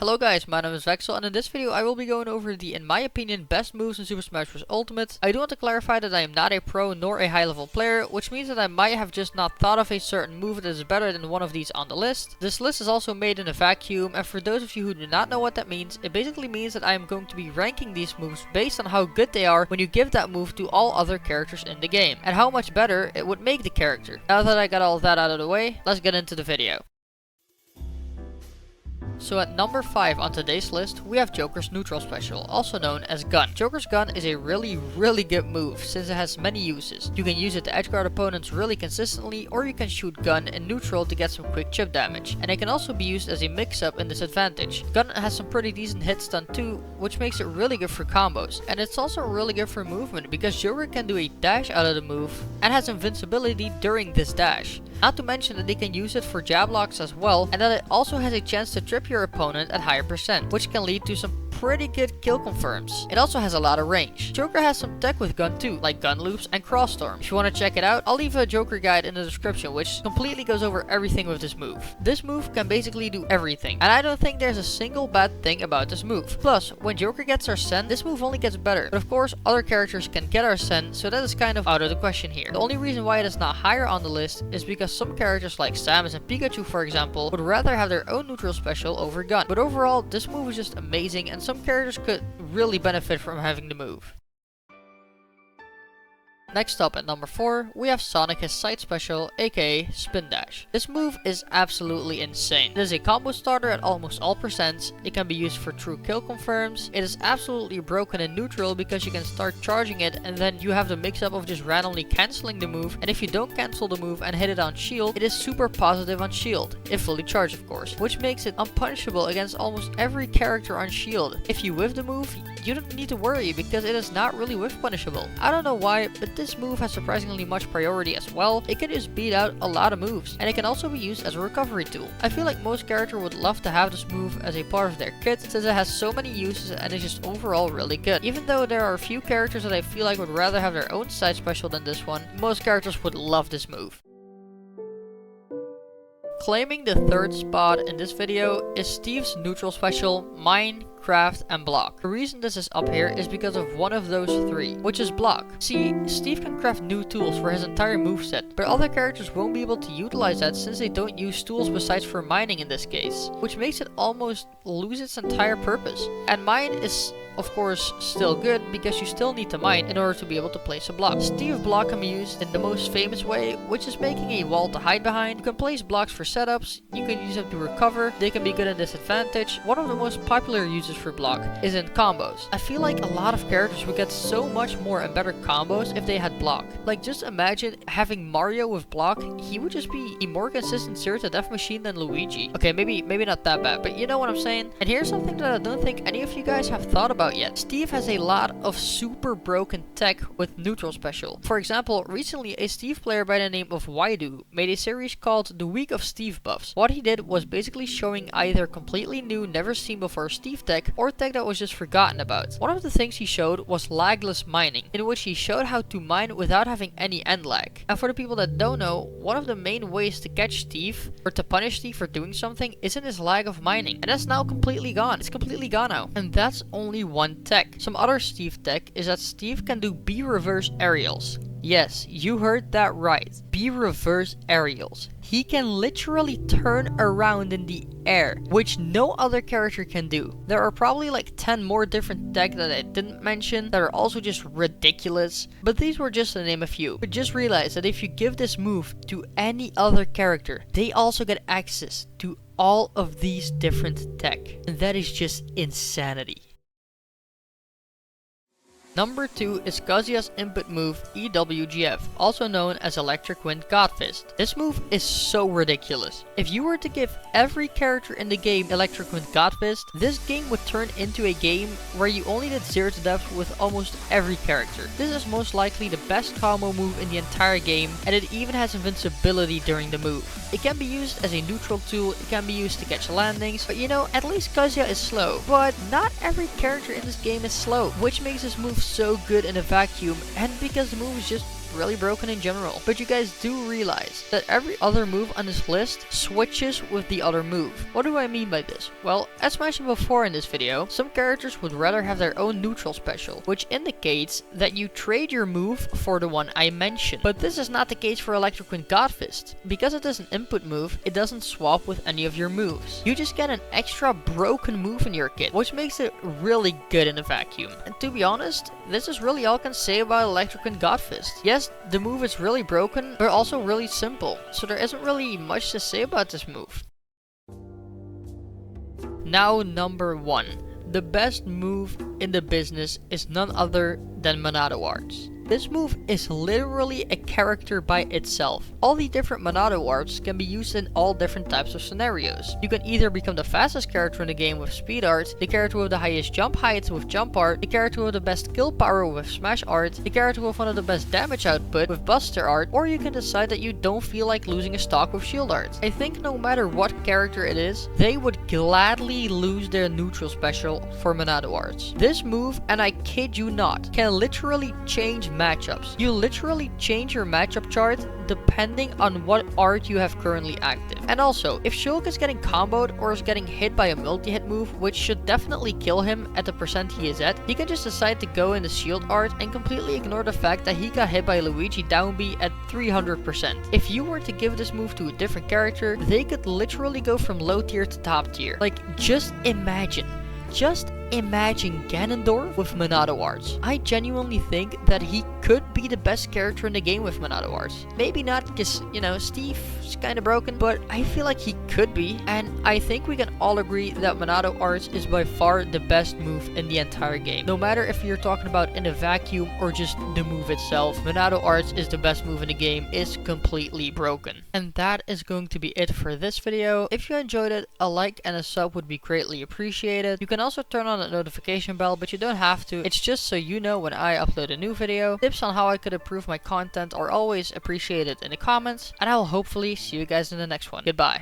Hello guys, my name is Vexel, and in this video I will be going over the, in my opinion, best moves in Super Smash Bros. Ultimate. I do want to clarify that I am not a pro nor a high level player, which means that I might have just not thought of a certain move that is better than one of these on the list. This list is also made in a vacuum, and for those of you who do not know what that means, it basically means that I am going to be ranking these moves based on how good they are when you give that move to all other characters in the game, and how much better it would make the character. Now that I got all of that out of the way, let's get into the video. So at number 5 on today's list, we have Joker's neutral special, also known as Gun. Joker's Gun is a really good move, since it has many uses. You can use it to edgeguard opponents really consistently, or you can shoot Gun in neutral to get some quick chip damage. And it can also be used as a mix-up in disadvantage. Gun has some pretty decent hit stun too, which makes it really good for combos. And it's also really good for movement, because Joker can do a dash out of the move, and has invincibility during this dash. Not to mention that they can use it for jab locks as well, and that it also has a chance to trip your opponent at higher percent, which can lead to some pretty good kill confirms. It also has a lot of range. Joker has some tech with Gun too, like gun loops and cross storm. If you want to check it out, I'll leave a Joker guide in the description which completely goes over everything with this move. This move can basically do everything, and I don't think there's a single bad thing about this move. Plus, when Joker gets Arsene, this move only gets better, but of course other characters can get Arsene, so that is kind of out of the question here. The only reason why it is not higher on the list is because some characters like Samus and Pikachu, for example, would rather have their own neutral special over Gun. But overall, this move is just amazing, and some characters could really benefit from having the move. Next up at number 4, we have Sonic his side special, aka Spin Dash. This move is absolutely insane. It is a combo starter at almost all percents, it can be used for true kill confirms, it is absolutely broken in neutral because you can start charging it and then you have the mix up of just randomly cancelling the move, and if you don't cancel the move and hit it on shield, it is super positive on shield, if fully charged of course, which makes it unpunishable against almost every character on shield. If you whiff the move, you don't need to worry because it is not really whiff punishable. I don't know why, but this move has surprisingly much priority as well. It can just beat out a lot of moves, and it can also be used as a recovery tool. I feel like most characters would love to have this move as a part of their kit, since it has so many uses and is just overall really good. Even though there are a few characters that I feel like would rather have their own side special than this one, most characters would love this move. Claiming the third spot in this video is Steve's neutral special, Mine, Craft, and Block. The reason this is up here is because of one of those three, which is Block. See, Steve can craft new tools for his entire moveset, but other characters won't be able to utilize that since they don't use tools besides for mining in this case, which makes it almost lose its entire purpose. And Mine is of course still good because you still need to mine in order to be able to place a block. Steve Block can be used in the most famous way, which is making a wall to hide behind. You can place blocks for setups, you can use them to recover, they can be good in disadvantage. One of the most popular uses for Block is in combos. I feel like a lot of characters would get so much more and better combos if they had Block. Like, just imagine having Mario with Block, he would just be a more consistent zero to death machine than Luigi. Okay, maybe not that bad, but you know what I'm saying? And here's something that I don't think any of you guys have thought about yet. Steve has a lot of super broken tech with neutral special. For example, recently a Steve player by the name of Waidu made a series called The Week of Steve Buffs. What he did was basically showing either completely new, never seen before Steve tech, or tech that was just forgotten about. One of the things he showed was lagless mining, in which he showed how to mine without having any end lag. And for the people that don't know, one of the main ways to catch Steve, or to punish Steve for doing something, is in his lag of mining. And that's now completely gone. It's completely gone now. And that's only one tech. Some other Steve tech is that Steve can do B reverse aerials. Yes, you heard that right. B reverse aerials. He can literally turn around in the air, which no other character can do. There are probably like 10 more different tech that I didn't mention that are also just ridiculous, but these were just to name a few. But just realize that if you give this move to any other character, they also get access to all of these different tech, and that is just insanity. Number 2 is Kazuya's input move EWGF, also known as Electric Wind God Fist. This move is so ridiculous. If you were to give every character in the game Electric Wind God Fist, this game would turn into a game where you only did 0 to death with almost every character. This is most likely the best combo move in the entire game, and it even has invincibility during the move. It can be used as a neutral tool, it can be used to catch landings, but you know, at least Kazuya is slow. But not every character in this game is slow, which makes this move so good in a vacuum, and because the move is just really broken in general. But you guys do realize that every other move on this list switches with the other move. What do I mean by this? Well, as mentioned before in this video, some characters would rather have their own neutral special, which indicates that you trade your move for the one I mentioned. But this is not the case for Electric Wind Godfist. Because it is an input move, it doesn't swap with any of your moves. You just get an extra broken move in your kit, which makes it really good in a vacuum. And to be honest, this is really all I can say about Electric Wind Godfist. Yes, the move is really broken, but also really simple, so there isn't really much to say about this move. Now number 1. The best move in the business is none other than Monado Arts. This move is literally a character by itself. All the different Monado arts can be used in all different types of scenarios. You can either become the fastest character in the game with speed art, the character with the highest jump height with jump art, the character with the best kill power with smash art, the character with one of the best damage output with buster art, or you can decide that you don't feel like losing a stock with shield art. I think no matter what character it is, they would gladly lose their neutral special for Monado arts. This move, and I kid you not, can literally change matchups. You literally change your matchup chart depending on what art you have currently active. And also, if Shulk is getting comboed or is getting hit by a multi-hit move, which should definitely kill him at the percent he is at, he can just decide to go in the shield art and completely ignore the fact that he got hit by Luigi down B at 300%. If you were to give this move to a different character, they could literally go from low tier to top tier. Like, just imagine Ganondorf with Monado Arts. I genuinely think that he could be the best character in the game with Monado Arts. Maybe not because, you know, Steve's kind of broken, but I feel like he could be. And I think we can all agree that Monado Arts is by far the best move in the entire game. No matter if you're talking about in a vacuum or just the move itself, Monado Arts is the best move in the game. It's completely broken. And that is going to be it for this video. If you enjoyed it, a like and a sub would be greatly appreciated. You can also turn on the notification bell, but you don't have to. It's just so you know when I upload a new video. Tips on how I could improve my content are always appreciated in the comments, and I will hopefully see you guys in the next one. Goodbye.